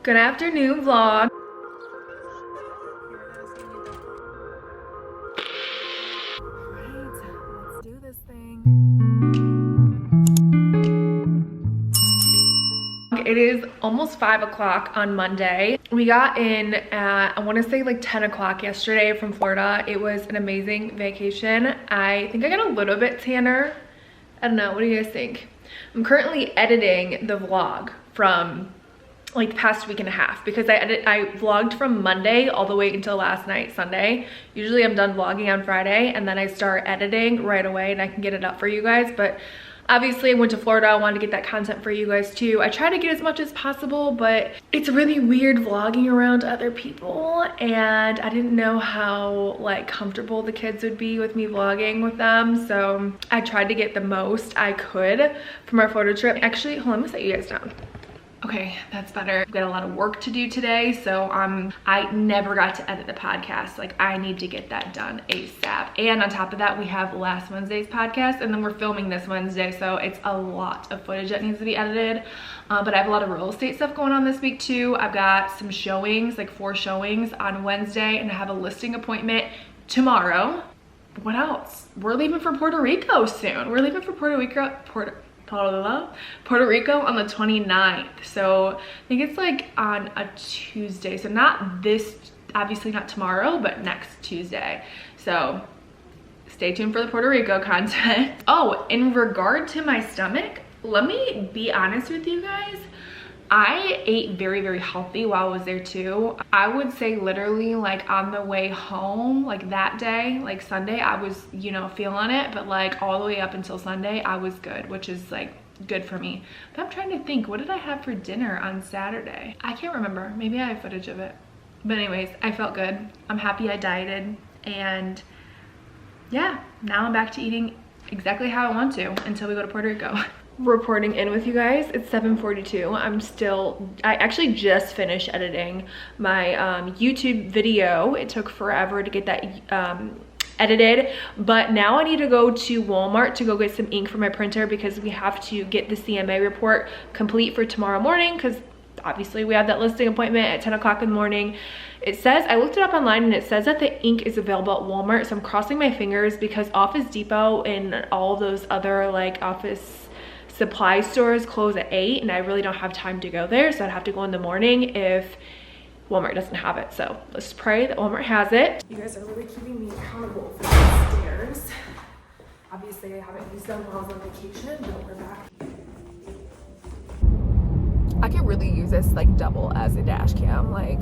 Good afternoon, vlog. Let's do this thing. It is almost 5 o'clock on Monday. We got in at, I want to say like 10 o'clock yesterday from Florida. It was an amazing vacation. I think I got a little bit tanner. I don't know, what do you guys think? I'm currently editing the vlog from like the past week and a half because I vlogged from Monday all the way until last night, Sunday. Usually I'm done vlogging on Friday and then I start editing right away and I can get it up for you guys. But obviously I went to Florida, I wanted to get that content for you guys too. I try to get as much as possible, but it's really weird vlogging around other people and I didn't know how like comfortable the kids would be with me vlogging with them. So I tried to get the most I could from our photo trip. Actually, hold on, let me set you guys down. Okay, that's better. I've got a lot of work to do today, so I never got to edit the podcast. Like, I need to get that done ASAP. And on top of that, we have last Wednesday's podcast, and then we're filming this Wednesday, so it's a lot of footage that needs to be edited. But I have a lot of real estate stuff going on this week too. I've got some showings, like 4 showings on Wednesday, and I have a listing appointment tomorrow. What else? We're leaving for Puerto Rico soon. We're leaving for Puerto Rico on the 29th. So I think it's like on a Tuesday. So not this, obviously not tomorrow, but next Tuesday. So stay tuned for the Puerto Rico content. Oh, in regard to my stomach, let me be honest with you guys. I ate very, very healthy while I was there too. I would say literally like on the way home, like that day, like Sunday, I was, you know, feeling it, but like all the way up until Sunday, I was good, which is like good for me. But I'm trying to think, what did I have for dinner on Saturday? I can't remember. Maybe I have footage of it. But anyways, I felt good. I'm happy I dieted. And yeah, now I'm back to eating exactly how I want to until we go to Puerto Rico. Reporting in with you guys. It's 7:42. I actually just finished editing my YouTube video. It took forever to get that edited, but now I need to go to Walmart to go get some ink for my printer because we have to get the CMA report complete for tomorrow morning because obviously we have that listing appointment at 10 o'clock in the morning. It says, I looked it up online and it says that the ink is available at Walmart, so I'm crossing my fingers because Office Depot and all those other like office supply stores close at 8 and I really don't have time to go there, so I'd have to go in the morning if Walmart doesn't have it. So let's pray that Walmart has it. You guys are really keeping me accountable for these stairs. Obviously I haven't used them while I was on vacation, but we're back. I could really use this like double as a dash cam. Like,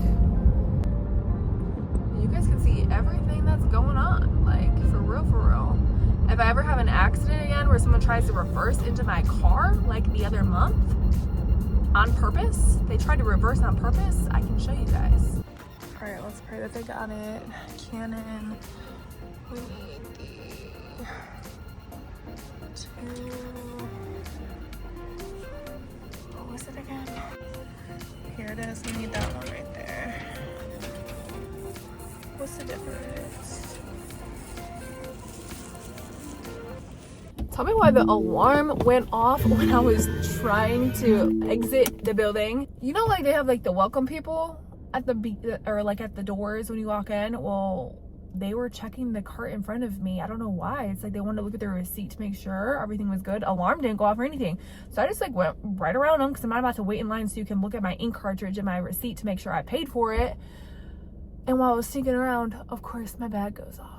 you guys can see everything that's going on, like for real, for real. If I ever have an accident again where someone tries to reverse into my car like the other month on purpose, they tried to reverse on purpose, I can show you guys. All right, let's pray that they got it. Canon, we need the 2, what was it again? Here it is, we need that one right there. What's the difference? Tell me why the alarm went off when I was trying to exit the building. You know, like they have like the welcome people at the or like at the doors when you walk in. Well, they were checking the cart in front of me. I don't know why. It's like they wanted to look at their receipt to make sure everything was good. Alarm didn't go off or anything. So I just like went right around them because I'm not about to wait in line so you can look at my ink cartridge and my receipt to make sure I paid for it. And while I was sneaking around, of course, my bag goes off.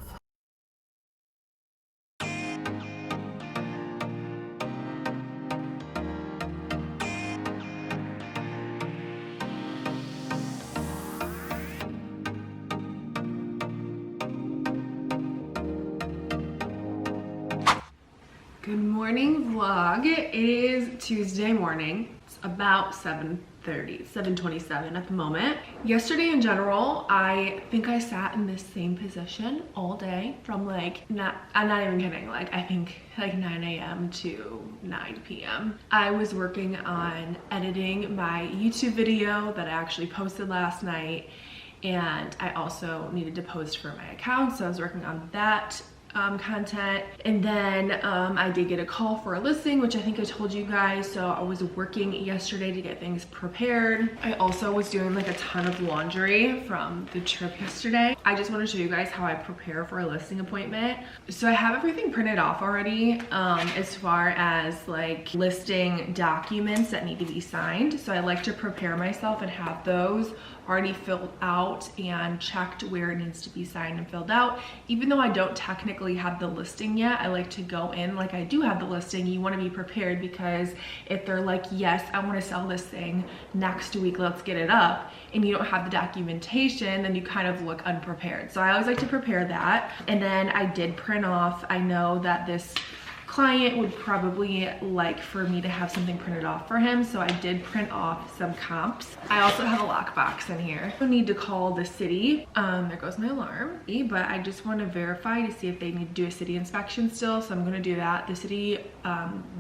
Good morning vlog. It is Tuesday morning. It's about 7:27 at the moment. Yesterday in general, I think I sat in this same position all day from like, I'm not even kidding, like I think like 9 a.m. to 9 p.m. I was working on editing my YouTube video that I actually posted last night, and I also needed to post for my account, so I was working on that content. And then I did get a call for a listing, which I think I told you guys. So I was working yesterday to get things prepared. I also was doing like a ton of laundry from the trip yesterday. I just want to show you guys how I prepare for a listing appointment. So I have everything printed off already as far as like listing documents that need to be signed. So I like to prepare myself and have those already filled out and checked where it needs to be signed and filled out. Even though I don't technically have the listing yet, I like to go in like I do have the listing. You want to be prepared, because if they're like, yes, I want to sell this thing next week, let's get it up, and you don't have the documentation, then you kind of look unprepared. So I always like to prepare that. And then I did print off, I know that this client would probably like for me to have something printed off for him, so I did print off some comps. I also have a lockbox in here. I need to call the city. There goes my alarm. But I just want to verify to see if they need to do a city inspection still, so I'm going to do that. The city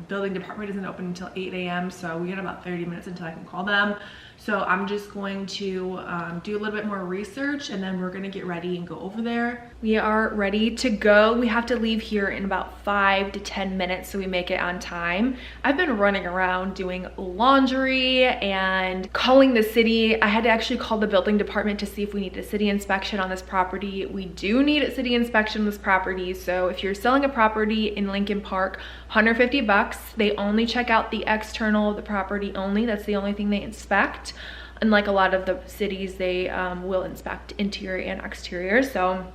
building department isn't open until 8 a.m. so we got about 30 minutes until I can call them. So I'm just going to do a little bit more research, and then we're gonna get ready and go over there. We are ready to go. We have to leave here in about 5 to 10 minutes so we make it on time. I've been running around doing laundry and calling the city. I had to actually call the building department to see if we need a city inspection on this property. We do need a city inspection on this property. So if you're selling a property in Lincoln Park, $150. They only check out the external of the property only. That's the only thing they inspect. Unlike a lot of the cities, they will inspect interior and exterior. So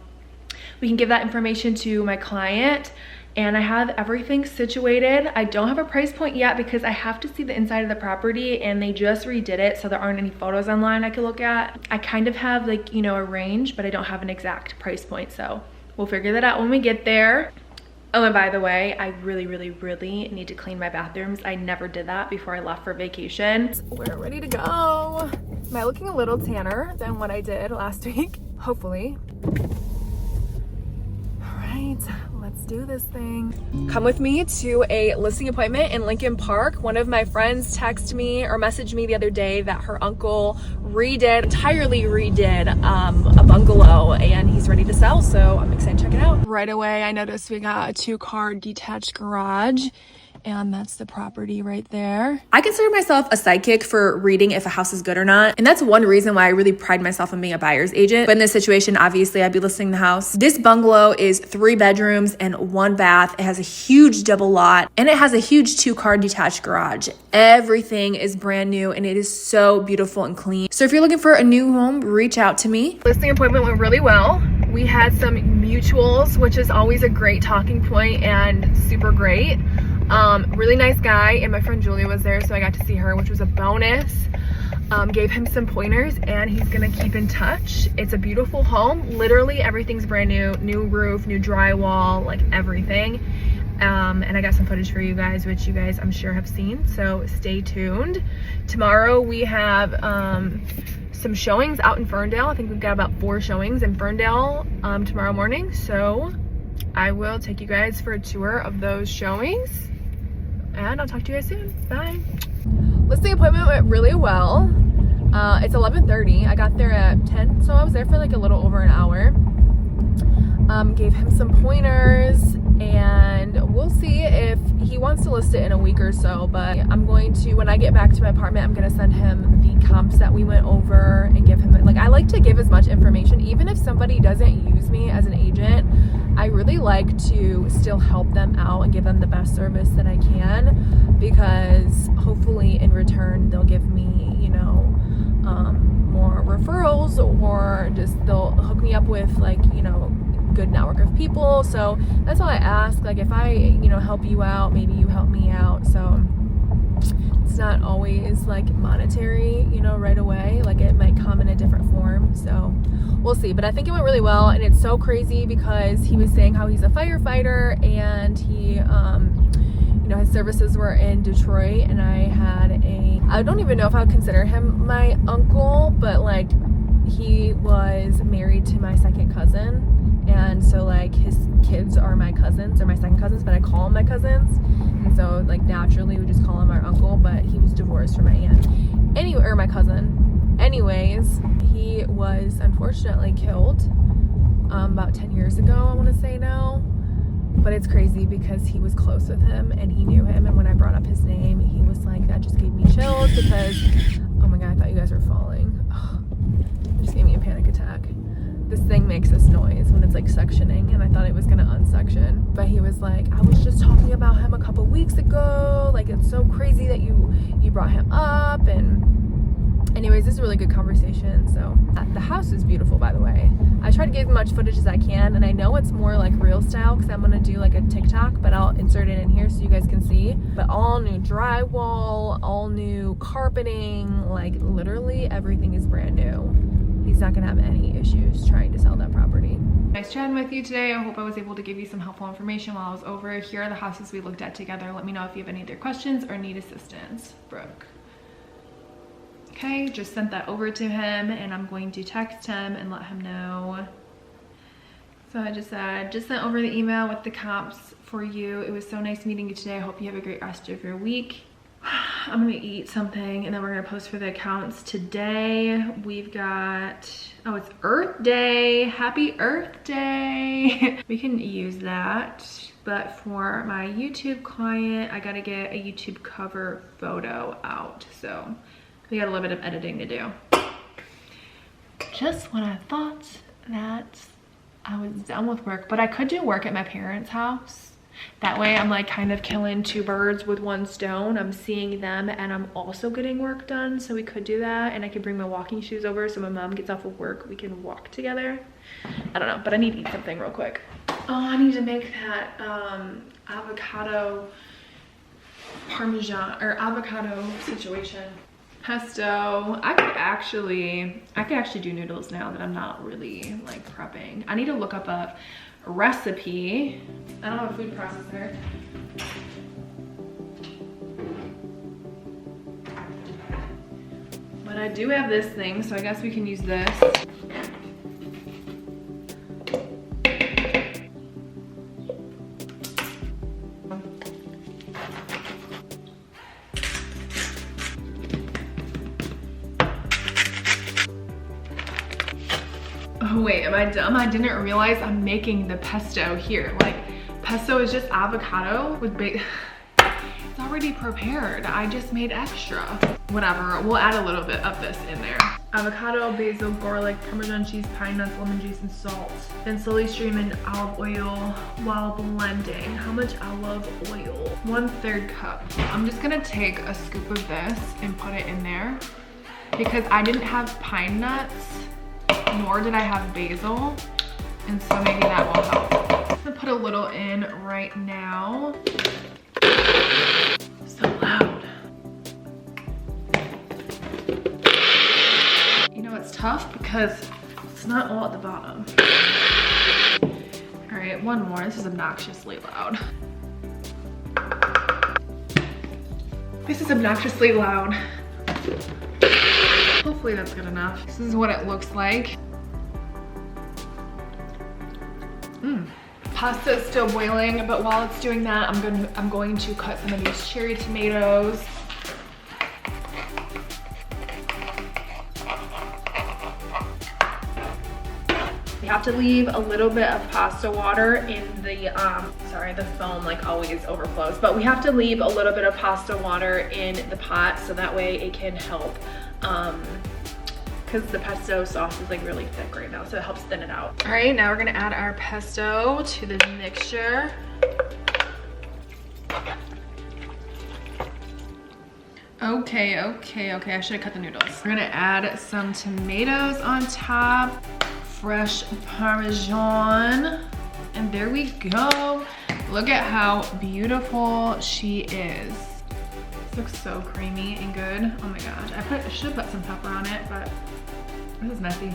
we can give that information to my client, and I have everything situated. I don't have a price point yet because I have to see the inside of the property, and they just redid it, so there aren't any photos online I could look at. I kind of have like, you know, a range, but I don't have an exact price point, so we'll figure that out when we get there. Oh, and by the way, I really need to clean my bathrooms. I never did that before I left for vacation. We're ready to go. Am I looking a little tanner than what I did last week? Hopefully. All right, let's do this thing. Come with me to a listing appointment in Lincoln Park. One of my friends texted me or messaged me the other day that her uncle entirely redid a bungalow, and he's ready to sell, so I'm excited to check it out. Right away, I noticed we got a 2-car detached garage, and that's the property right there. I consider myself a sidekick for reading if a house is good or not. And that's one reason why I really pride myself on being a buyer's agent. But in this situation, obviously I'd be listing the house. This bungalow is 3 bedrooms and 1 bath. It has a huge double lot, and it has a huge 2-car detached garage. Everything is brand new, and it is so beautiful and clean. So if you're looking for a new home, reach out to me. Listing appointment went really well. We had some mutuals, which is always a great talking point and super great. Really nice guy, and my friend Julia was there, so I got to see her, which was a bonus. Gave him some pointers, and he's gonna keep in touch. It's a beautiful home. Literally everything's brand new roof, new drywall, like everything. And I got some footage for you guys, which you guys I'm sure have seen, so stay tuned. Tomorrow we have some showings out in Ferndale. I think we've got about 4 showings in Ferndale tomorrow morning, so I will take you guys for a tour of those showings, and I'll talk to you guys soon. Bye. Listing appointment went really well. It's 11:30. I got there at 10, so I was there for like a little over an hour. Gave him some pointers, and we'll see if he wants to list it in a week or so, but I'm going to, when I get back to my apartment, I'm going to send him the comps that we went over and give him, like, I like to give as much information. Even if somebody doesn't use me as an agent, I really like to still help them out and give them the best service that I can, because hopefully in return they'll give me, you know, more referrals, or just they'll hook me up with, like, you know, good network of people. So that's all I ask. Like, if I, you know, help you out, maybe you help me out. So it's not always like monetary, you know, right away. Like, it might come in a different form. So we'll see. But I think it went really well, and it's so crazy because he was saying how he's a firefighter, and he you know, his services were in Detroit, and I don't even know if I would consider him my uncle, but like, he was married to my second cousin, and so like his kids are my cousins, or my second cousins, but I call them my cousins, and so like naturally we just call him our uncle, but he was divorced from my aunt anyway, or my cousin. Anyways, he was unfortunately killed about 10 years ago, I want to say now. But it's crazy because he was close with him and he knew him, and when I brought up his name, he was like, that just gave me chills because, oh my god, I thought you guys were falling. Oh, it just gave me a panic attack. This thing makes this noise when it's like sectioning, and I thought it was gonna unsection. But he was like, I was just talking about him a couple weeks ago. Like, it's so crazy that you brought him up. And anyways, this is a really good conversation. So the house is beautiful, by the way. I try to get as much footage as I can, and I know it's more like real style because I'm gonna do like a TikTok, but I'll insert it in here so you guys can see. But all new drywall, all new carpeting, like literally everything is brand new. He's not gonna have any issues trying to sell that property. Nice chatting with you today. I hope I was able to give you some helpful information while I was over. Here are the houses we looked at together. Let me know if you have any other questions or need assistance. Brooke. Okay, just sent that over to him, and I'm going to text him and let him know. So I just sent over the email with the comps for you. It was so nice meeting you today. I hope you have a great rest of your week. I'm gonna eat something and then we're gonna post for the accounts today. We've got, oh, it's Earth Day. Happy Earth Day. We can use that. But for my YouTube client, I gotta get a YouTube cover photo out. So we got a little bit of editing to do. Just when I thought that I was done with work, but I could do work at my parents' house. That way I'm like kind of killing two birds with one stone. I'm seeing them and I'm also getting work done. So we could do that, and I could bring my walking shoes over so my mom gets off of work, we can walk together. I don't know, but I need to eat something real quick. Oh, I need to make that avocado parmesan or avocado situation. Pesto. I could actually do noodles now that I'm not really like prepping. I need to look up a recipe. I don't have a food processor. But I do have this thing, so I guess we can use this. Oh wait, am I dumb? I didn't realize I'm making the pesto here. Like, pesto is just avocado with bacon. It's already prepared. I just made extra. Whatever, we'll add a little bit of this in there. Avocado, basil, garlic, Parmesan cheese, pine nuts, lemon juice, and salt. Then slowly stream in olive oil while blending. How much olive oil? 1/3 cup. I'm just gonna take a scoop of this and put it in there because I didn't have pine nuts, nor did I have basil, and so maybe that will help. I'm gonna put a little in right now. So loud. You know, it's tough because it's not all at the bottom. All right, one more. This is obnoxiously loud. This is obnoxiously loud. Hopefully that's good enough. This is what it looks like. Pasta is still boiling, but while it's doing that, I'm going to cut some of these cherry tomatoes. You have to leave a little bit of pasta water in the, sorry, the foam like always overflows, but we have to leave a little bit of pasta water in the pot so that way it can help, because the pesto sauce is like really thick right now, so it helps thin it out. All right, now we're gonna add our pesto to the mixture. Okay, I should have cut the noodles. We're gonna add some tomatoes on top, fresh Parmesan, and there we go. Look at how beautiful she is. This looks so creamy and good. Oh my gosh, I should have put some pepper on it, but this is messy.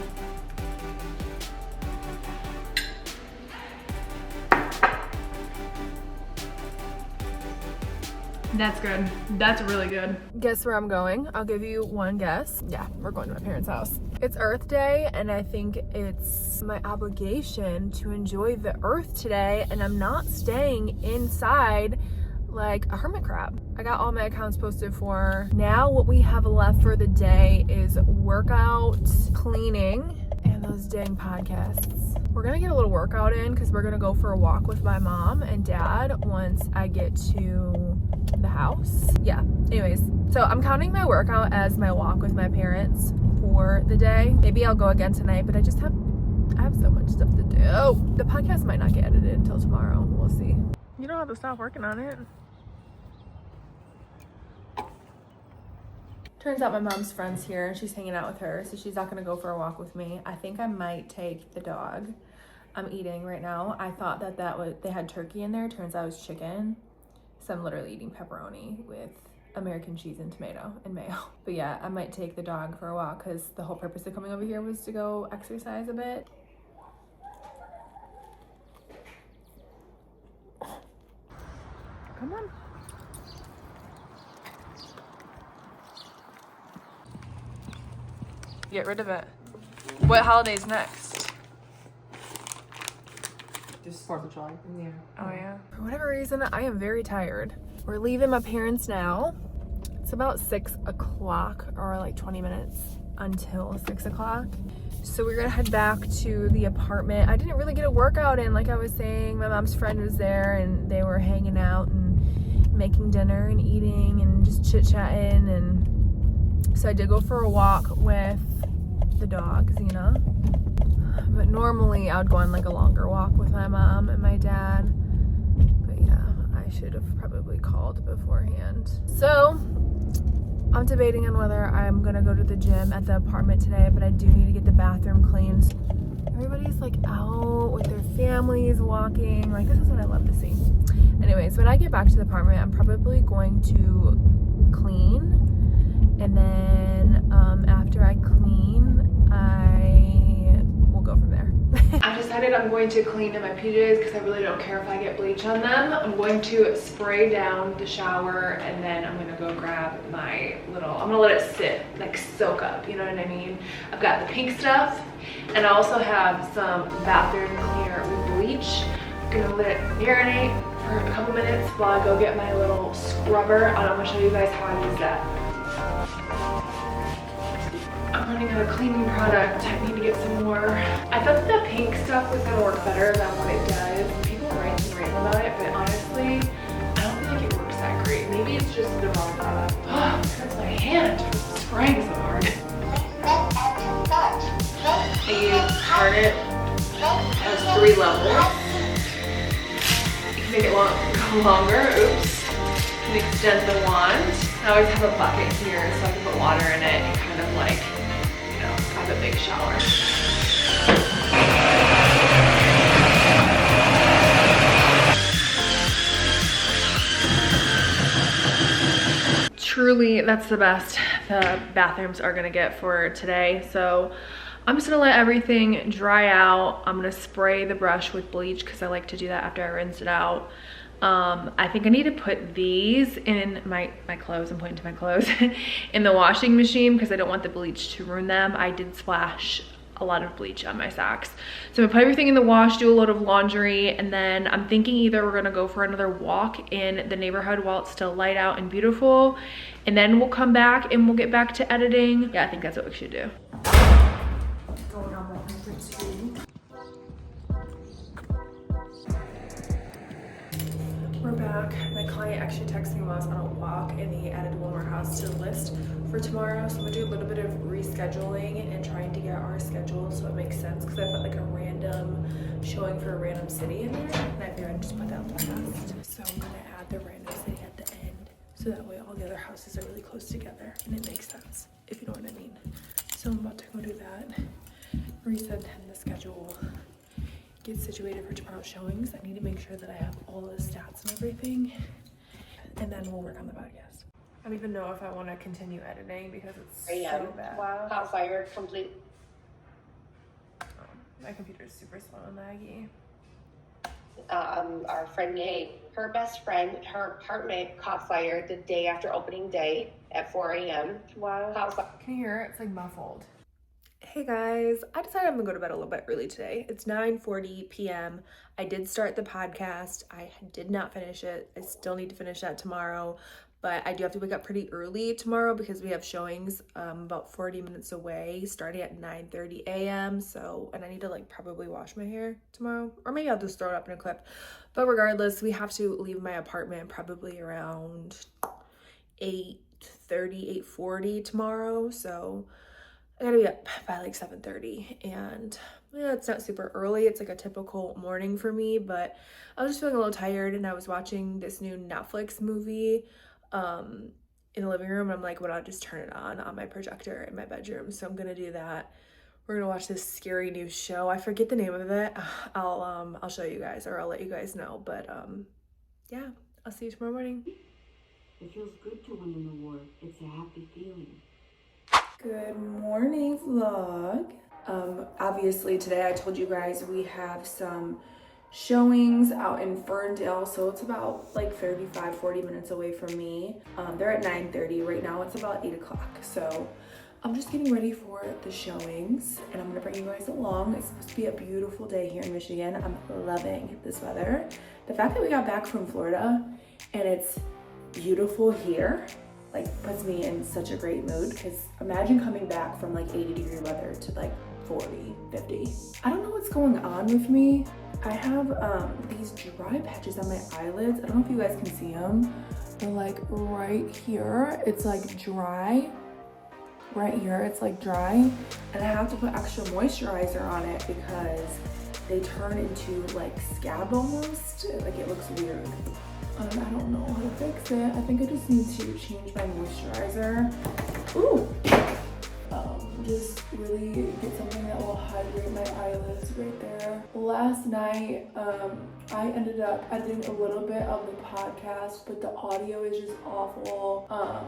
That's good. That's really good. Guess where I'm going? I'll give you one guess. Yeah, we're going to my parents' house. It's Earth Day, and I think it's my obligation to enjoy the earth today, and I'm not staying inside like a hermit crab. I got all my accounts posted for. Now what we have left for the day is workout, cleaning, and those dang podcasts. We're gonna get a little workout in because we're gonna go for a walk with my mom and dad once I get to the house. Yeah, anyways, so I'm counting my workout as my walk with my parents for the day. Maybe I'll go again tonight, but I have so much stuff to do. The podcast might not get edited until tomorrow. We'll see. You don't have to stop working on it. Turns out my mom's friend's here and she's hanging out with her, so she's not gonna go for a walk with me. I think I might take the dog. I'm eating right now. I thought that they had turkey in there. Turns out it was chicken. So I'm literally eating pepperoni with American cheese and tomato and mayo. But yeah, I might take the dog for a walk because the whole purpose of coming over here was to go exercise a bit. Come on. Get rid of it. What holiday's next? Just 4th of July. Yeah. Oh yeah. For whatever reason, I am very tired. We're leaving my parents now. It's about 6 o'clock or like 20 minutes until 6 o'clock. So we're gonna head back to the apartment. I didn't really get a workout in, like I was saying. My mom's friend was there and they were hanging out and making dinner and eating and just chit-chatting, and so I did go for a walk with the dog, Xena. But normally I would go on like a longer walk with my mom and my dad. But yeah, I should have probably called beforehand. So I'm debating on whether I'm gonna go to the gym at the apartment today, but I do need to get the bathroom cleaned. Everybody's like out with their families walking. Like, this is what I love to see. Anyways, when I get back to the apartment, I'm probably going to clean. And then after I clean, I will go from there. I've decided I'm going to clean in my PJs because I really don't care if I get bleach on them. I'm going to spray down the shower and then I'm gonna go grab my I'm gonna let it sit, like soak up, you know what I mean? I've got the pink stuff and I also have some bathroom cleaner with bleach. I'm gonna let it marinate for a couple minutes while I go get my little scrubber and I'm gonna show you guys how I use that. I'm running out of cleaning product. I need to get some more. I thought that the pink stuff was gonna work better than what it does. People rant and rave about it, but honestly, I don't feel like it works that great. Maybe it's just the wrong product. Oh, it hurts my hand from spraying so hard. I use Target. It has 3 levels. You can make it go longer. Oops. You can extend the wand. I always have a bucket here so I can put water in it and kind of like, have a big shower. Truly, that's the best the bathrooms are gonna get for today. So I'm just gonna let everything dry out. I'm gonna spray the brush with bleach because I like to do that after I rinse it out. I think I need to put these in my clothes. I'm pointing to my clothes in the washing machine because I don't want the bleach to ruin them. I did splash a lot of bleach on my socks. So I'm gonna put everything in the wash, do a load of laundry, and then I'm thinking either we're gonna go for another walk in the neighborhood while it's still light out and beautiful, and then we'll come back and we'll get back to editing. Yeah, I think that's what we should do. Going on walk number 2. We're back. My client actually texted me while I was on a walk and he added one more house to the list for tomorrow. So I'm gonna do a little bit of rescheduling and trying to get our schedule so it makes sense because I put like a random showing for a random city in there and I figured I'd just put that last. So I'm gonna add the random city at the end so that way all the other houses are really close together and it makes sense, if you know what I mean. So I'm about to go do that, reset the schedule, get situated for tomorrow's showings. I need to make sure that I have all the stats and everything, and then we'll work on the podcast. I don't even know if I want to continue editing because it's so bad. Wow. Hot fire, complete. My computer's super slow and laggy. Our friend Nate, her best friend, her apartment caught fire the day after opening day at 4 a.m. Wow. Can you hear it? It's like muffled. Hey guys, I decided I'm gonna go to bed a little bit early today. It's 9:40 p.m. I did start the podcast. I did not finish it. I still need to finish that tomorrow, but I do have to wake up pretty early tomorrow because we have showings about 40 minutes away starting at 9:30 a.m. So, and I need to like probably wash my hair tomorrow, or maybe I'll just throw it up in a clip. But regardless, we have to leave my apartment probably around 8:30, 8:40 tomorrow. So I gotta be up by like 7:30, and yeah, it's not super early. It's like a typical morning for me, but I was just feeling a little tired, and I was watching this new Netflix movie in the living room, and I'm like, why don't I just turn it on my projector in my bedroom? So I'm gonna do that. We're gonna watch this scary new show. I forget the name of it. I'll show you guys, or I'll let you guys know. But yeah, I'll see you tomorrow morning. It feels good to win in the war. It's a happy feeling. Good morning, vlog. Obviously today I told you guys we have some showings out in Ferndale, so it's about like 35-40 minutes away from me. They're at 9:30 right now. It's about 8 o'clock, so I'm just getting ready for the showings, and I'm gonna bring you guys along. It's supposed to be a beautiful day here in Michigan. I'm loving this weather. The fact that we got back from Florida and it's beautiful here like puts me in such a great mood, because imagine coming back from like 80-degree weather to like 40, 50. I don't know what's going on with me. I have these dry patches on my eyelids. I don't know if you guys can see them. They're like right here. It's like dry. Right here, it's like dry. And I have to put extra moisturizer on it because they turn into like scab almost. Like it looks weird. I don't know how to fix it. I think I just need to change my moisturizer. Ooh! Just really get something that will hydrate my eyelids right there. Last night, I ended up editing a little bit of the podcast, but the audio is just awful.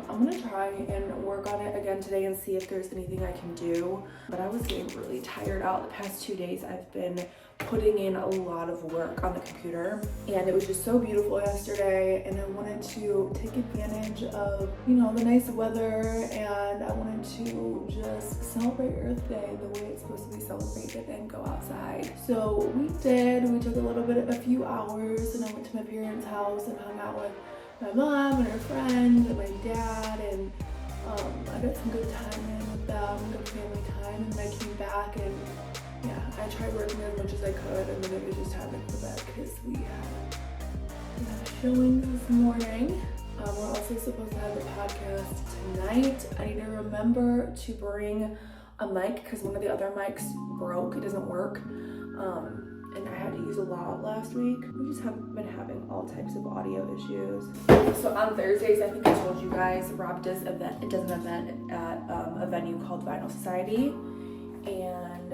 I'm gonna try and work on it again today and see if there's anything I can do. But I was getting really tired out the past 2 days. I've been putting in a lot of work on the computer, and it was just so beautiful yesterday, and I wanted to take advantage of, you know, the nice weather, and I wanted to just celebrate Earth Day the way it's supposed to be celebrated and go outside. So we did. We took a few hours, and I went to my parents' house and hung out with my mom and her friend and my dad, and I got some good time in with them, good family time, and then I came back and yeah, I tried working as much as I could, and then it was just time to go to bed because we had showings this morning. We're also supposed to have the podcast tonight. I need to remember to bring a mic because one of the other mics broke. It doesn't work. And I had to use a lot last week. We just have been having all types of audio issues. So on Thursdays, I think I told you guys, Rob does an event at a venue called Vinyl Society. And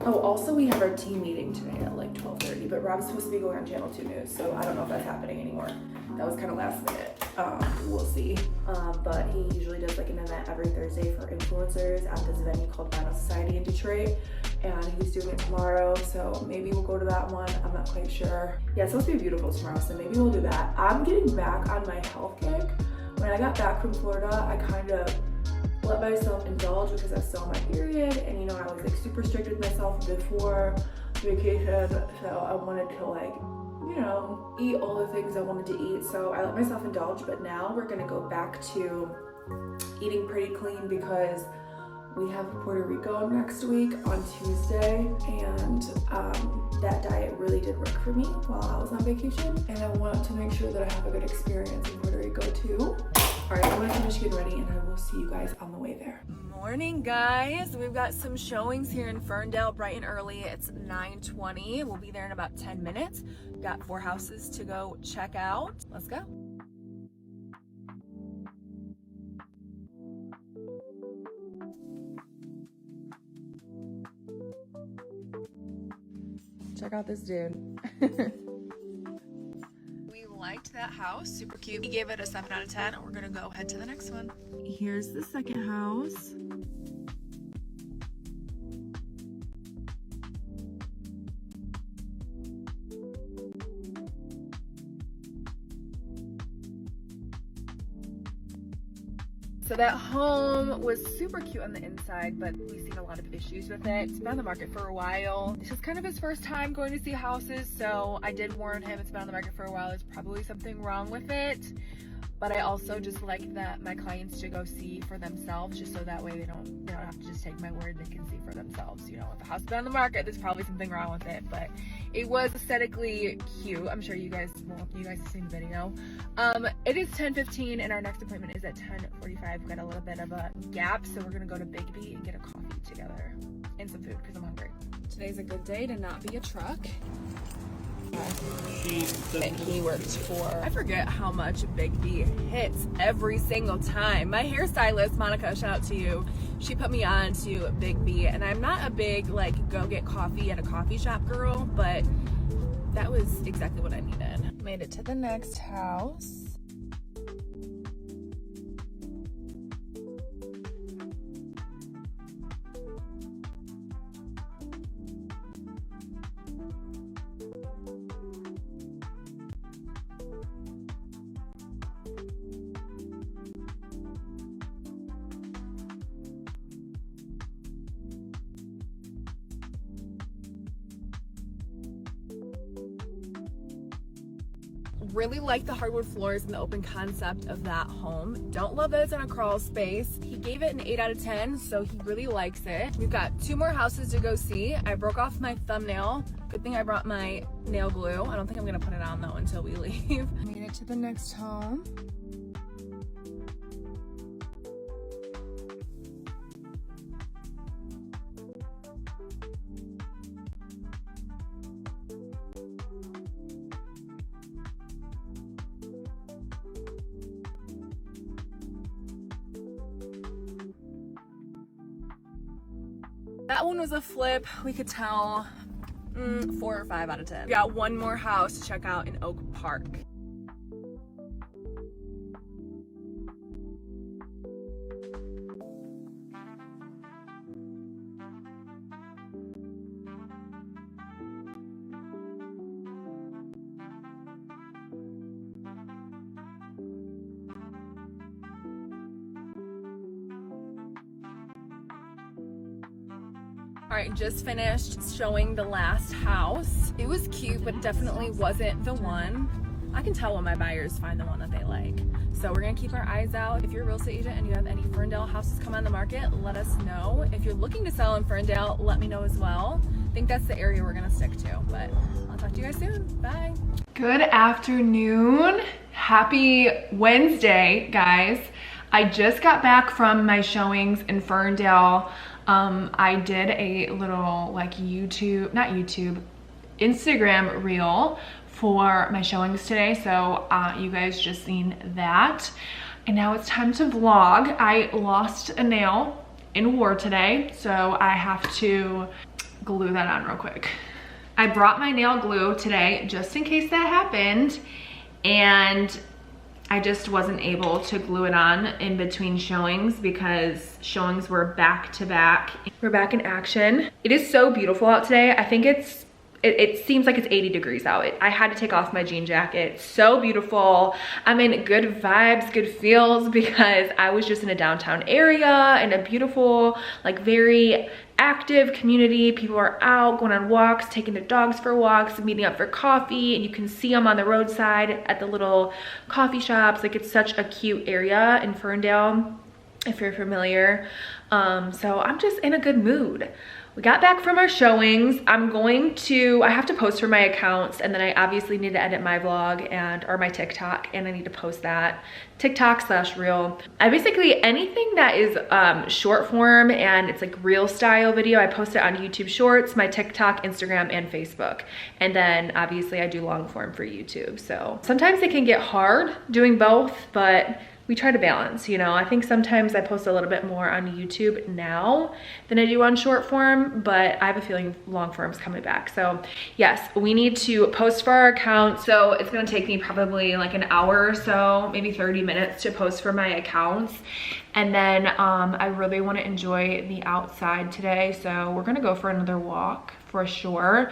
oh, also we have our team meeting today at like 12:30, but Rob's supposed to be going on Channel 2 News, so I don't know if that's happening anymore. That was kind of last minute. We'll see. But he usually does like an event every Thursday for influencers at this venue called Vinyl Society in Detroit, and he's doing it tomorrow, so maybe we'll go to that one. I'm not quite sure. Yeah, it's supposed to be beautiful tomorrow, so maybe we'll do that. I'm getting back on my health kick. When I got back from Florida, I kind of let myself indulge because I was still on my period, and you know, I was like super strict with myself before vacation, so I wanted to like, you know, eat all the things I wanted to eat, so I let myself indulge. But now we're gonna go back to eating pretty clean because we have Puerto Rico next week on Tuesday, and that diet really did work for me while I was on vacation, and I want to make sure that I have a good experience in Puerto Rico too. All right, I'm gonna finish getting ready, and I will see you guys on the way there. Morning, guys. We've got some showings here in Ferndale bright and early. It's 9:20. We'll be there in about 10 minutes. We've got 4 houses to go check out. Let's go. Check out this dude. We liked that house, super cute. We gave it a 7 out of 10, and we're gonna go head to the next one. Here's the second house. So that home was super cute on the inside, but we've seen a lot of issues with it. It's been on the market for a while. This is kind of his first time going to see houses, so I did warn him it's been on the market for a while. There's probably something wrong with it. But I also just like that my clients to go see for themselves, just so that way they don't have to just take my word, they can see for themselves. You know, if the house has been on the market, there's probably something wrong with it, but it was aesthetically cute. I'm sure you guys have seen the video. It is 10:15 and our next appointment is at 10:45. We've got a little bit of a gap, so we're gonna go to Big B and get a coffee together and some food because I'm hungry. Today's a good day to not be a truck. He works for, I forget how much Big B hits every single time. My hairstylist, Monica, shout out to you. She put me on to Big B, and I'm not a big like go get coffee at a coffee shop girl, but that was exactly what I needed. Made it to the next house. Really like the hardwood floors and the open concept of that home. Don't love that it's in a crawl space. He gave it an 8 out of 10, so he really likes it. We've got 2 more houses to go see. I broke off my thumbnail. Good thing I brought my nail glue. I don't think I'm gonna put it on though until we leave. Made it to the next home. That one was a flip. We could tell 4 or 5 out of 10. We got 1 more house to check out in Oak Park. All right, just finished showing the last house. It was cute, but definitely wasn't the one. I can tell when my buyers find the one that they like. So we're gonna keep our eyes out. If you're a real estate agent and you have any Ferndale houses come on the market, let us know. If you're looking to sell in Ferndale, let me know as well. I think that's the area we're gonna stick to, but I'll talk to you guys soon. Bye. Good afternoon. Happy Wednesday, guys. I just got back from my showings in Ferndale. I did a little like Instagram reel for my showings today. So you guys just seen that. And now it's time to vlog. I lost a nail in war today, so I have to glue that on real quick. I brought my nail glue today just in case that happened, and I just wasn't able to glue it on in between showings because showings were back to back. We're back in action. It is so beautiful out today. I think it seems like it's 80 degrees out. I had to take off my jean jacket. So beautiful. I'm in good vibes, good feels, because I was just in a downtown area in a beautiful, like very active community. People are out going on walks, taking their dogs for walks, meeting up for coffee, and you can see them on the roadside at the little coffee shops. Like, it's such a cute area in Ferndale, if you're familiar. So I'm just in a good mood. We got back from our showings. I have to post for my accounts, and then I obviously need to edit my vlog or my TikTok, and I need to post that. TikTok/reel. I basically, anything that is short form and it's like reel style video, I post it on YouTube Shorts, my TikTok, Instagram, and Facebook. And then obviously I do long form for YouTube. So sometimes it can get hard doing both, but we try to balance, you know. I think sometimes I post a little bit more on YouTube now than I do on short form, but I have a feeling long form's coming back. So yes, we need to post for our account. So it's gonna take me probably like an hour or so, maybe 30 minutes to post for my accounts. And then I really wanna enjoy the outside today. So we're gonna go for another walk for sure.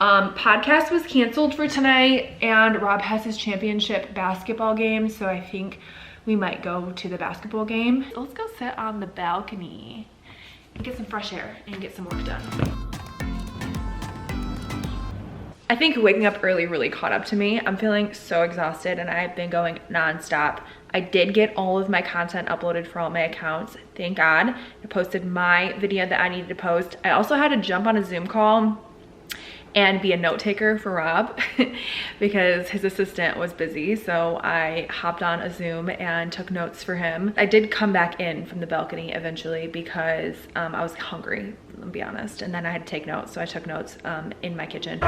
Podcast was canceled for tonight, and Rob has his championship basketball game. So I think we might go to the basketball game. Let's go sit on the balcony and get some fresh air and get some work done. I think waking up early really caught up to me. I'm feeling so exhausted and I've been going nonstop. I did get all of my content uploaded for all my accounts, thank God. I posted my video that I needed to post. I also had to jump on a Zoom call and be a note taker for Rob because his assistant was busy. So I hopped on a Zoom and took notes for him. I did come back in from the balcony eventually because I was hungry, I'll be honest. And then I had to take notes. So I took notes in my kitchen.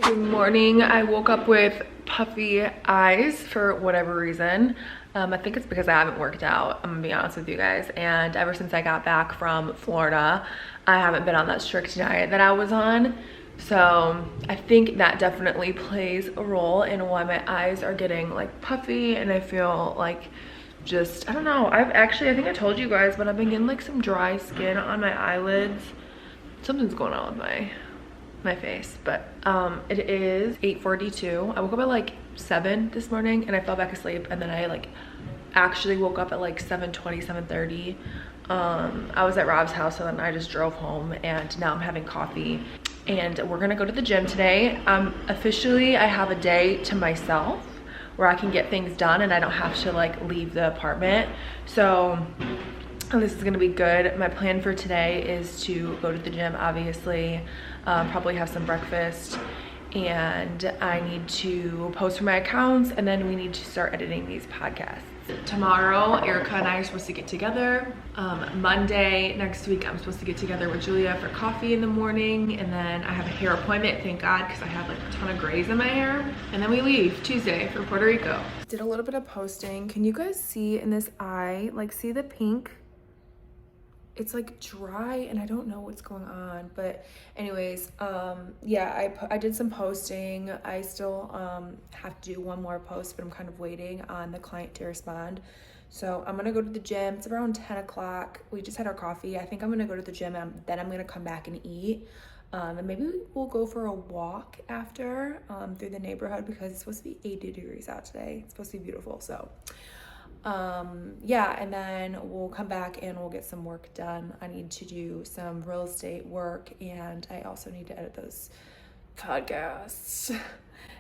Good morning. I woke up with puffy eyes for whatever reason. I think it's because I haven't worked out, I'm gonna be honest with you guys. And ever since I got back from Florida, I haven't been on that strict diet that I was on. So I think that definitely plays a role in why my eyes are getting like puffy and I feel like just, I don't know. I think I told you guys, but I've been getting like some dry skin on my eyelids. Something's going on with my face, but it is 8:42. I woke up at like 7 this morning and I fell back asleep, and then I like actually woke up at like 7:20, 7:30. I was at Rob's house, so then I just drove home and now I'm having coffee and we're gonna go to the gym today. Officially I have a day to myself where I can get things done and I don't have to like leave the apartment. So this is gonna be good. My plan for today is to go to the gym, obviously, probably have some breakfast, and I need to post for my accounts, and then we need to start editing these podcasts. Tomorrow, Erica and I are supposed to get together. Monday next week, I'm supposed to get together with Julia for coffee in the morning, and then I have a hair appointment, thank God, because I have like a ton of grays in my hair. And then we leave Tuesday for Puerto Rico. Did a little bit of posting. Can you guys see in this eye, like see the pink? It's like dry and I don't know what's going on, but anyways, yeah, I did some posting. I still have to do one more post, but I'm kind of waiting on the client to respond. So I'm gonna go to the gym. It's around 10 o'clock. We just had our coffee. I think I'm gonna go to the gym and then I'm gonna come back and eat. And maybe we'll go for a walk after through the neighborhood because it's supposed to be 80 degrees out today. It's supposed to be beautiful, so. Yeah, and then we'll come back and we'll get some work done. I need to do some real estate work and I also need to edit those podcasts.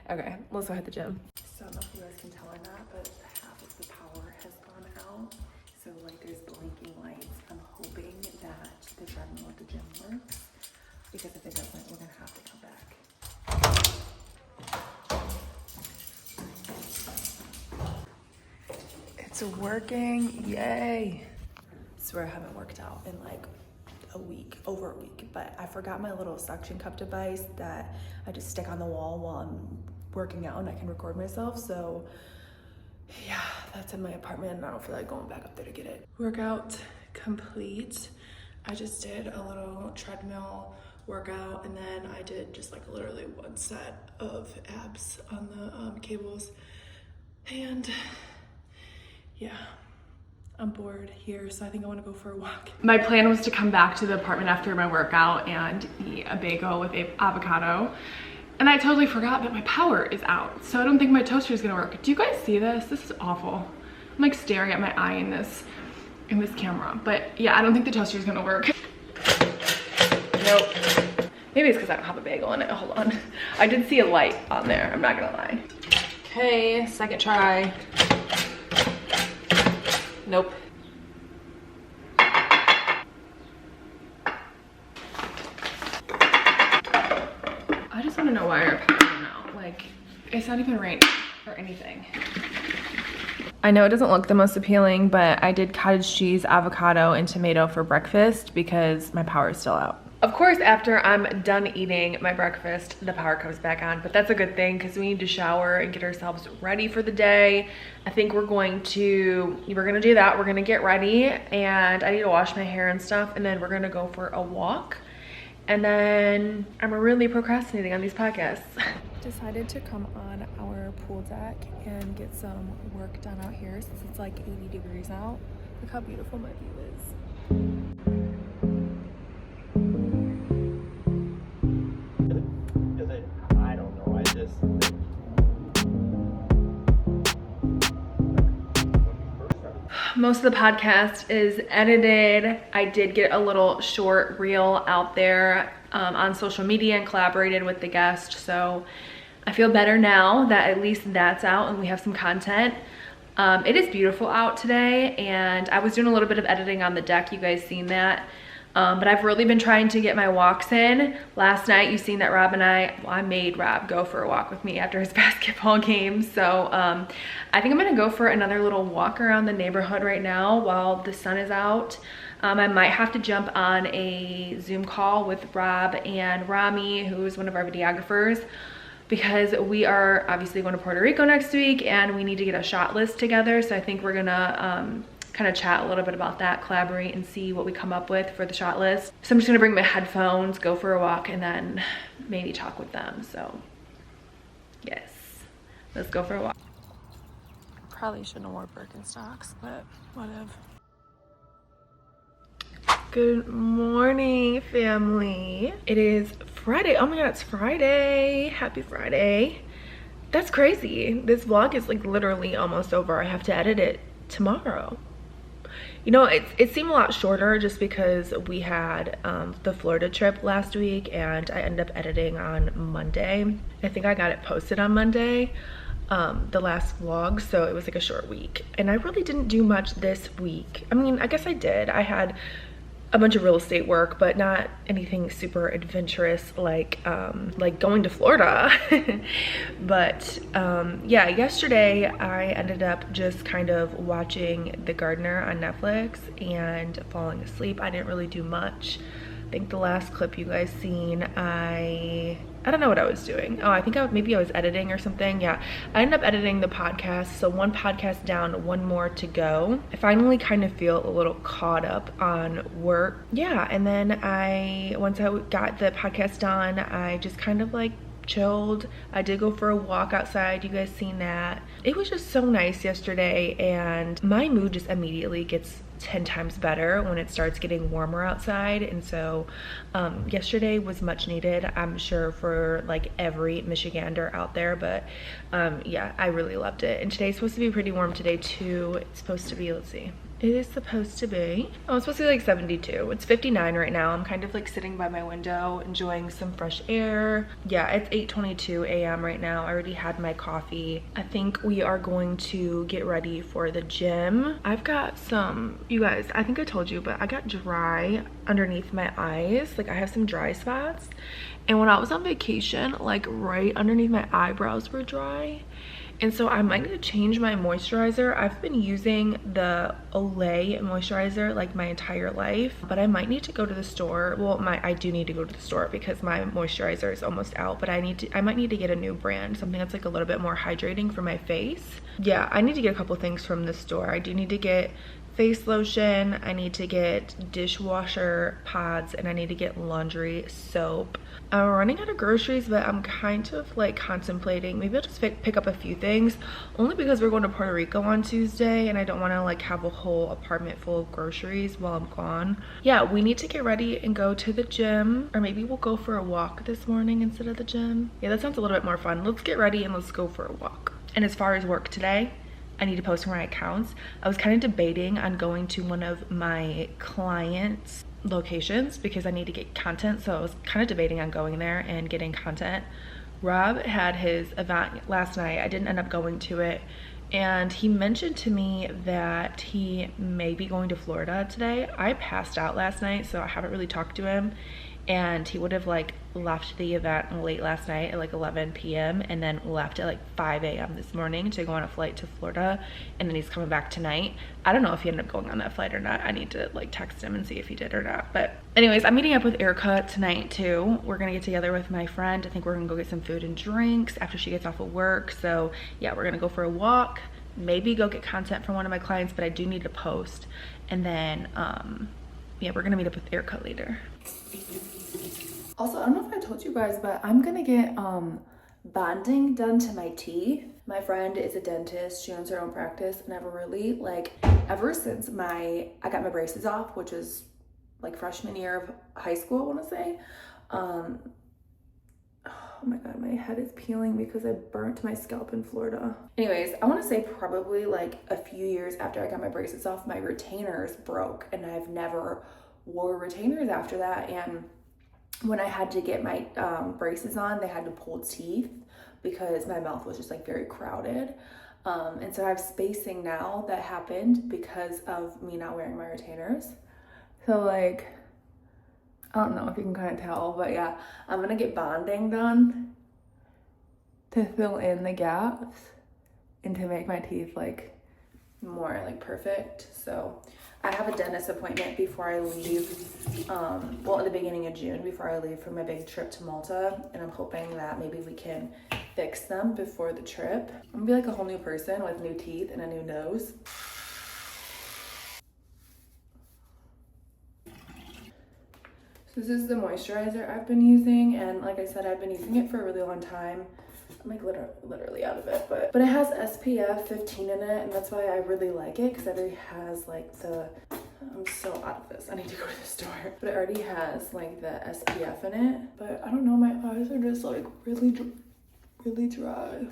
Okay, let's go hit the gym. So I don't know if you guys can tell or not, but half of the power has gone out. So like there's blinking lights. I'm hoping that the treadmill at the gym works because if it doesn't, we're gonna have to come back. It's working, yay. I swear I haven't worked out in like over a week, but I forgot my little suction cup device that I just stick on the wall while I'm working out and I can record myself. So yeah, that's in my apartment and I don't feel like going back up there to get it. Workout complete. I just did a little treadmill workout and then I did just like literally one set of abs on the cables. And yeah, I'm bored here, so I think I want to go for a walk. My plan was to come back to the apartment after my workout and eat a bagel with avocado. And I totally forgot that my power is out, so I don't think my toaster is gonna work. Do you guys see this? This is awful. I'm like staring at my eye in this camera. But yeah, I don't think the toaster is gonna work. Nope. Maybe it's because I don't have a bagel in it. Hold on. I did see a light on there, I'm not gonna lie. Okay, second try. Nope. I just want to know why our power went out. Like, it's not even raining or anything. I know it doesn't look the most appealing, but I did cottage cheese, avocado, and tomato for breakfast because my power is still out. Of course, after I'm done eating my breakfast, the power comes back on, but that's a good thing because we need to shower and get ourselves ready for the day. I think we're gonna do that. We're gonna get ready and I need to wash my hair and stuff, and then we're gonna go for a walk. And then I'm really procrastinating on these podcasts. Decided to come on our pool deck and get some work done out here since it's like 80 degrees out. Look how beautiful my view is. most of the podcast is edited. I did get a little short reel out there on social media and collaborated with the guest. So I feel better now that at least that's out and we have some content. It is beautiful out today, and I was doing a little bit of editing on the deck. You guys seen that. But I've really been trying to get my walks in. Last night, you've seen that Rob and I made Rob go for a walk with me after his basketball game. So I think I'm gonna go for another little walk around the neighborhood right now while the sun is out. I might have to jump on a Zoom call with Rob and Rami, who is one of our videographers, because we are obviously going to Puerto Rico next week and we need to get a shot list together. So I think we're gonna kind of chat a little bit about that, collaborate, and see what we come up with for the shot list. So I'm just gonna bring my headphones, go for a walk, and then maybe talk with them. So yes, let's go for a walk. Probably shouldn't have worn Birkenstocks, but whatever. Good morning, family. It is Friday. Oh my god, it's Friday. Happy Friday. That's crazy. This vlog is like literally almost over. I have to edit it tomorrow. You know, it seemed a lot shorter just because we had the Florida trip last week, and I ended up editing on Monday. I think I got it posted on Monday, the last vlog, so it was like a short week. And I really didn't do much this week. I mean, I guess I did. I had a bunch of real estate work, but not anything super adventurous like going to Florida. But yeah, yesterday I ended up just kind of watching The Gardener on Netflix and falling asleep. I didn't really do much. I think the last clip you guys seen, I don't know what I was doing. Oh, I think maybe I was editing or something. Yeah, I ended up editing the podcast. So one podcast down, one more to go. I finally kind of feel a little caught up on work. Yeah, and then once I got the podcast done, I just kind of like chilled. I did go for a walk outside. You guys seen that. It was just so nice yesterday, and my mood just immediately gets 10 times better when it starts getting warmer outside. And so yesterday was much needed, I'm sure, for like every Michigander out there. But yeah, I really loved it. And today's supposed to be pretty warm today too. It's supposed to be, let's see, it is supposed to be, oh, it's supposed to be like 72. It's 59 right now. I'm kind of like sitting by my window enjoying some fresh air. Yeah, it's 8:22 a.m. right now. I already had my coffee. I think we are going to get ready for the gym. I've got some, you guys, I think I told you, but I got dry underneath my eyes. Like I have some dry spots. And when I was on vacation, like right underneath my eyebrows were dry. And so I might need to change my moisturizer. I've been using the Olay moisturizer like my entire life, but I might need to go to the store. Well, I do need to go to the store because my moisturizer is almost out, but I might need to get a new brand, something that's like a little bit more hydrating for my face. Yeah, I need to get a couple things from the store. I do need to get face lotion, I need to get dishwasher pods, and I need to get laundry soap. I'm running out of groceries, but I'm kind of like contemplating maybe I'll just pick up a few things, only because we're going to Puerto Rico on Tuesday and I don't want to like have a whole apartment full of groceries while I'm gone. Yeah, we need to get ready and go to the gym, or maybe we'll go for a walk this morning instead of the gym. Yeah, that sounds a little bit more fun. Let's get ready and let's go for a walk. And as far as work today, I need to post my accounts. I was kind of debating on going to one of my clients' locations because I need to get content. So I was kind of debating on going there and getting content. Rob had his event last night. I didn't end up going to it. And he mentioned to me that he may be going to Florida today. I passed out last night, so I haven't really talked to him. And he would have like left the event late last night at like 11 p.m. and then left at like 5 a.m. this morning to go on a flight to Florida, and then he's coming back tonight. I don't know if he ended up going on that flight or not. I need to like text him and see if he did or not. But anyways, I'm meeting up with Erica tonight too. We're gonna get together with my friend. I think we're gonna go get some food and drinks after she gets off of work. So yeah, we're gonna go for a walk, maybe go get content from one of my clients, but I do need to post. And then yeah, we're gonna meet up with Erica later. Also, I don't know if I told you guys, but I'm gonna get bonding done to my teeth. My friend is a dentist. She owns her own practice, and I've really, like, ever since I got my braces off, which was like freshman year of high school, I want to say. Oh my god, my head is peeling because I burnt my scalp in Florida. Anyways, I want to say probably like a few years after I got my braces off, my retainers broke and I've never wore retainers after that. And when I had to get my braces on, they had to pull teeth because my mouth was just like very crowded. And so I have spacing now that happened because of me not wearing my retainers. So like, I don't know if you can kind of tell, but yeah, I'm gonna get bonding done to fill in the gaps and to make my teeth like more like perfect. So I have a dentist appointment before I leave, well, at the beginning of June before I leave for my big trip to Malta, and I'm hoping that maybe we can fix them before the trip. I'm gonna be like a whole new person with new teeth and a new nose. So this is the moisturizer I've been using, and like I said, I've been using it for a really long time. I'm like literally out of it, but it has SPF 15 in it, and that's why I really like it, because it already has like the, I'm so out of this, I need to go to the store, but it already has like the SPF in it. But I don't know, my eyes are just like really dry.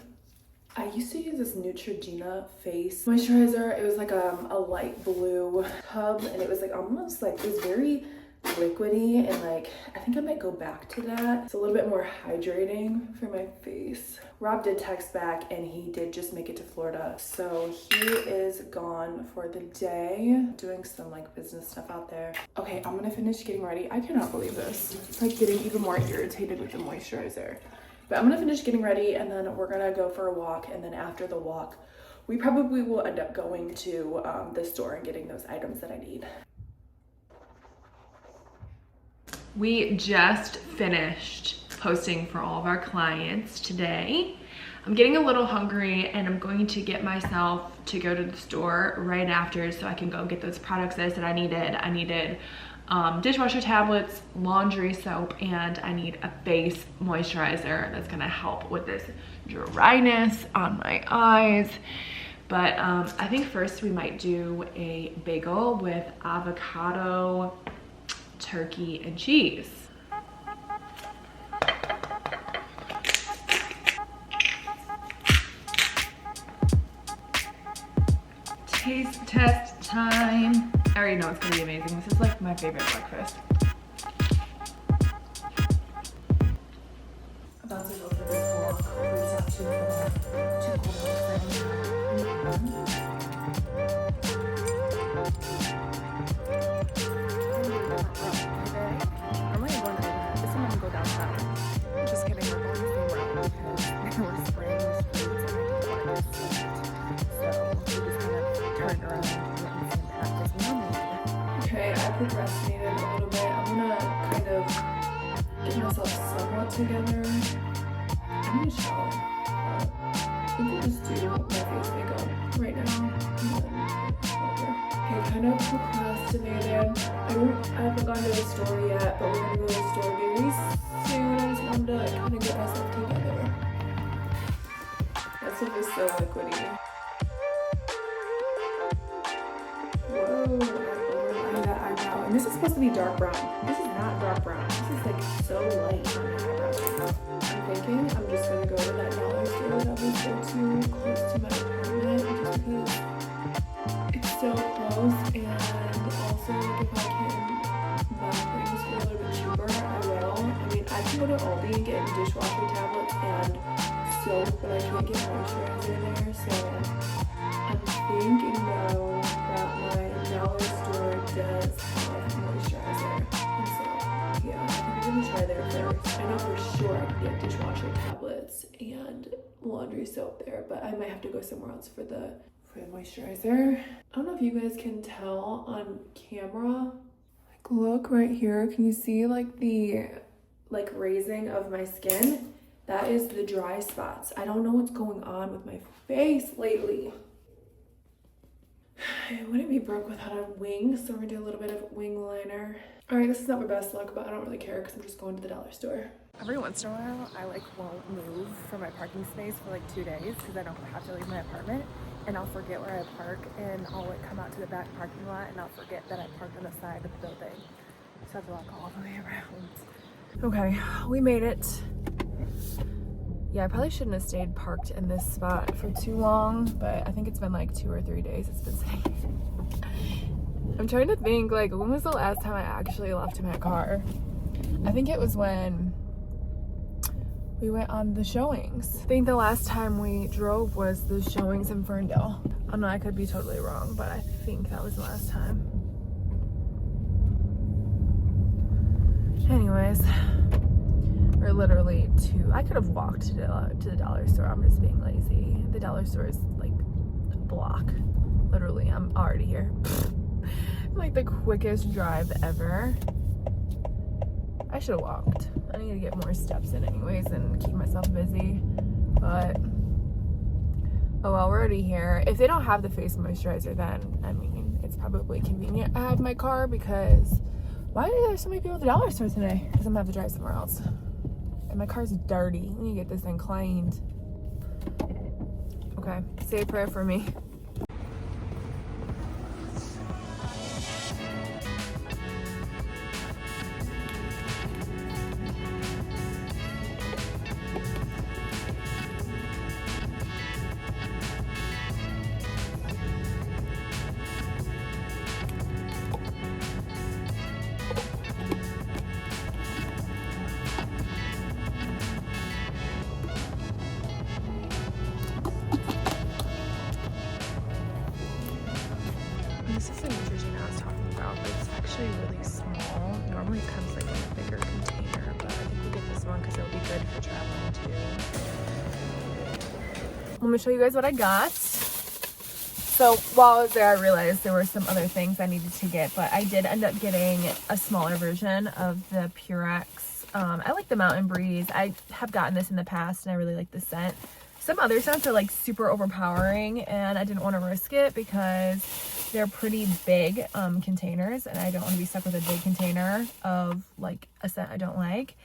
I used to use this Neutrogena face moisturizer. It was like a light blue tub, and it was like almost like, it was very liquidy, and like I think I might go back to that. It's a little bit more hydrating for my face. Rob did text back and he did just make it to Florida, so he is gone for the day doing some like business stuff out there. Okay, I'm gonna finish getting ready. I cannot believe this. It's like getting even more irritated with the moisturizer. But I'm gonna finish getting ready, and then we're gonna go for a walk, and then after the walk we probably will end up going to the store and getting those items that I need. We just finished posting for all of our clients today. I'm getting a little hungry, and I'm going to get myself to go to the store right after so I can go get those products that I said I needed. I needed dishwasher tablets, laundry soap, and I need a base moisturizer that's gonna help with this dryness on my eyes. But I think first we might do a bagel with avocado, turkey, and cheese. Taste test time. I already know it's gonna be amazing. This is like my favorite breakfast. About to go for this walk. Hopefully it's not too I'm going to go this one. I'm gonna go downtown. Just kidding, we're going the same route because we're spraying the streets and I don't want to get soaked. So we just kind of turned around and went in the same path as we normally do. Okay, I procrastinated a little bit. I'm gonna kind of get myself somewhat together. I'm gonna shower. I think we'll just do my face makeup right now. Okay, kind of procrastinated. I haven't gone to the store yet, but we're gonna go to the store very soon. I just wanted to kind of get myself together. That stuff is so liquidy. Whoa, I overlined that eyebrow. And this is supposed to be dark brown. This is not dark brown. This is like so light on my eyebrows. I'm thinking I'm just gonna go to that dollar store that was so too close to my apartment, just because it's so close, and also like if I can buy things for a little bit cheaper, I will. I mean, I can go to Aldi and get dishwasher tablets and soap, but I can't get moisturizer there, so I'm thinking though that my dollar store does have moisturizer, and so yeah, I think I'm gonna try there first. I know for sure I can get dishwasher tablets and laundry soap there, but I might have to go somewhere else for the moisturizer. I don't know if you guys can tell on camera. Like, look right here. Can you see like the raising of my skin? That is the dry spots. I don't know what's going on with my face lately. I wouldn't be broke without a wing, so we're gonna do a little bit of wing liner. All right, this is not my best look, but I don't really care because I'm just going to the dollar store. Every once in a while, I like won't move from my parking space for like 2 days because I don't have to leave my apartment, and I'll forget where I park, and I'll like come out to the back parking lot and I'll forget that I parked on the side of the building. So I have to walk all the way around. Okay, we made it. Yeah, I probably shouldn't have stayed parked in this spot for too long, but I think it's been like 2 or 3 days it's been sitting here. I'm trying to think, like, when was the last time I actually left my car? I think it was when we went on the showings. I think the last time we drove was the showings in Ferndale. Oh no, I could be totally wrong, but I think that was the last time. Anyways, we're literally I could have walked to the dollar store. I'm just being lazy. The dollar store is like a block. Literally, I'm already here. Like the quickest drive ever. I should have walked. I need to get more steps in anyways and keep myself busy. But oh well, we're already here. If they don't have the face moisturizer, then I mean it's probably convenient I have my car, because why are there so many people at the dollar store today? Because I'm gonna have to drive somewhere else. And my car's dirty. We need to get this thing cleaned. Okay, say a prayer for me. This is the Neutrogena I was talking about, but it's actually really small. Normally it comes like in a bigger container, but I think we'll get this one because it'll be good for traveling too. Let me show you guys what I got. So while I was there, I realized there were some other things I needed to get, but I did end up getting a smaller version of the Purex. I like the Mountain Breeze. I have gotten this in the past and I really like the scent. Some other scents are like super overpowering and I didn't want to risk it because they're pretty big containers and I don't want to be stuck with a big container of like a scent I don't like.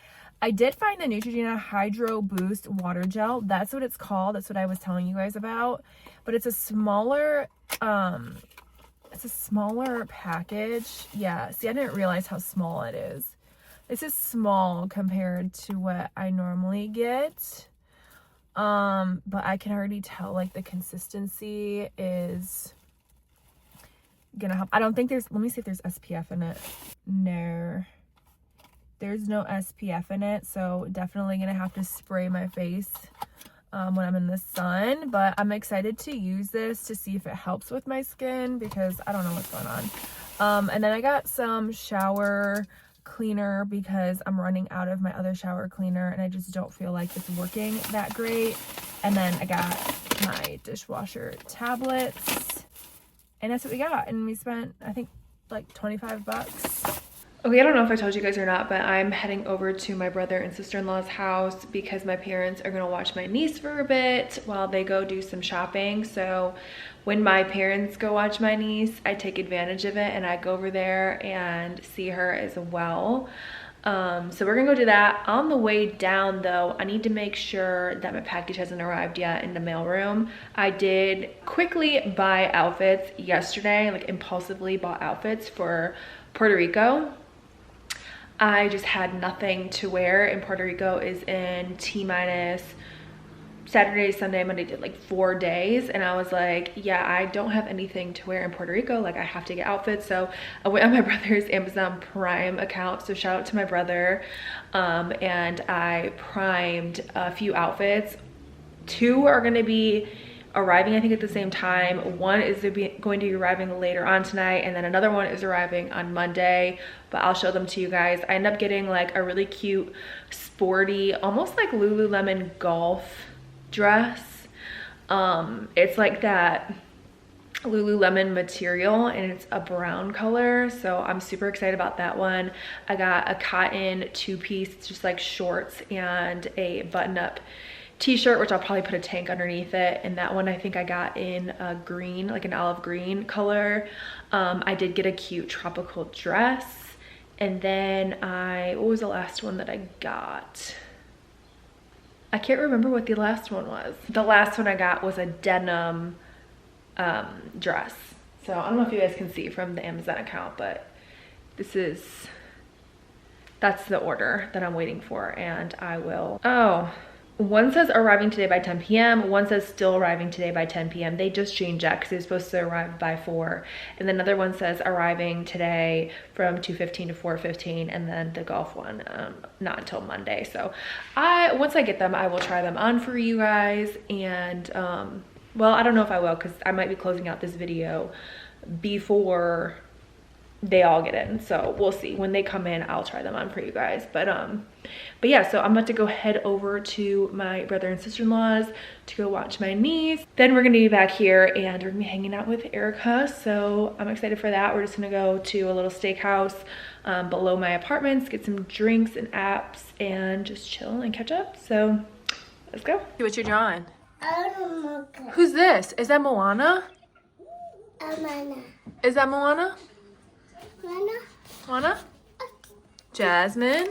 I did find the Neutrogena Hydro Boost Water Gel. That's what it's called. That's what I was telling you guys about. But it's a smaller package. Yeah, see, I didn't realize how small it is. This is small compared to what I normally get. But I can already tell like the consistency is gonna help. I don't think there's, let me see if there's SPF in it. No, there's no SPF in it, so definitely gonna have to spray my face when I'm in the sun. But I'm excited to use this to see if it helps with my skin because I don't know what's going on. And then I got some shower cleaner because I'm running out of my other shower cleaner and I just don't feel like it's working that great. And then I got my dishwasher tablets and that's what we got. And we spent, I think, like 25 bucks. Okay, I don't know if I told you guys or not, but I'm heading over to my brother and sister-in-law's house because my parents are gonna watch my niece for a bit while they go do some shopping. So when my parents go watch my niece, I take advantage of it and I go over there and see her as well. So we're gonna go do that. On the way down though, I need to make sure that my package hasn't arrived yet in the mailroom. I did quickly buy outfits yesterday, like impulsively bought outfits for Puerto Rico. I just had nothing to wear, and Puerto Rico is in T-minus Saturday, Sunday, Monday, did like 4 days. And I was like, yeah, I don't have anything to wear in Puerto Rico. Like I have to get outfits. So I went on my brother's Amazon Prime account. So shout out to my brother. And I primed a few outfits. 2 are gonna be arriving I think at the same time. One is going to be arriving later on tonight, and then another one is arriving on Monday, but I'll show them to you guys. I end up getting like a really cute sporty, almost like Lululemon golf dress. It's like that Lululemon material and it's a brown color, so I'm super excited about that one. I got a cotton 2-piece, just like shorts and a button-up t-shirt, which I'll probably put a tank underneath it, and that one I think I got in a green, like an olive green color. I did get a cute tropical dress, and then what was the last one that I got? I can't remember what the last one was. The last one I got was a denim dress. So I don't know if you guys can see from the Amazon account, but that's the order that I'm waiting for, and I will, oh, one says arriving today by 10 p.m. One says still arriving today by 10 p.m. They just changed that because they're supposed to arrive by 4. And then another one says arriving today from 2:15 to 4:15. And then the golf one, not until Monday. So once I get them, I will try them on for you guys. And well, I don't know if I will because I might be closing out this video before they all get in, so we'll see. When they come in, I'll try them on for you guys. But yeah, so I'm about to go head over to my brother and sister-in-law's to go watch my niece. Then we're gonna be back here and we're gonna be hanging out with Erica, so I'm excited for that. We're just gonna go to a little steakhouse below my apartments, get some drinks and apps, and just chill and catch up. So let's go. What you drawing? Who's this? Is that Moana? Is that Moana? Moana? Jasmine?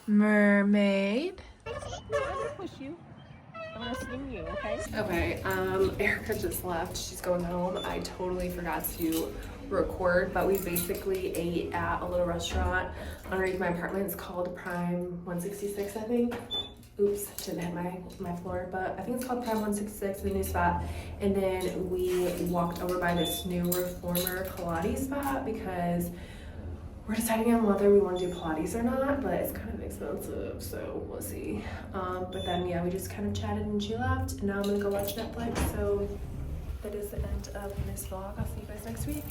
Mermaid? I'm gonna push you. I'm gonna swing you, okay? Okay, Erica just left. She's going home. I totally forgot to record, but we basically ate at a little restaurant underneath my apartment. It's called Prime 166, I think. Oops, didn't hit my floor, but I think it's called Prime 166, the new spot. And then we walked over by this new reformer Pilates spot because we're deciding on whether we want to do Pilates or not, but it's kind of expensive, so we'll see. But then yeah, we just kind of chatted and she left, and now I'm gonna go watch Netflix. So that is the end of this vlog. I'll see you guys next week.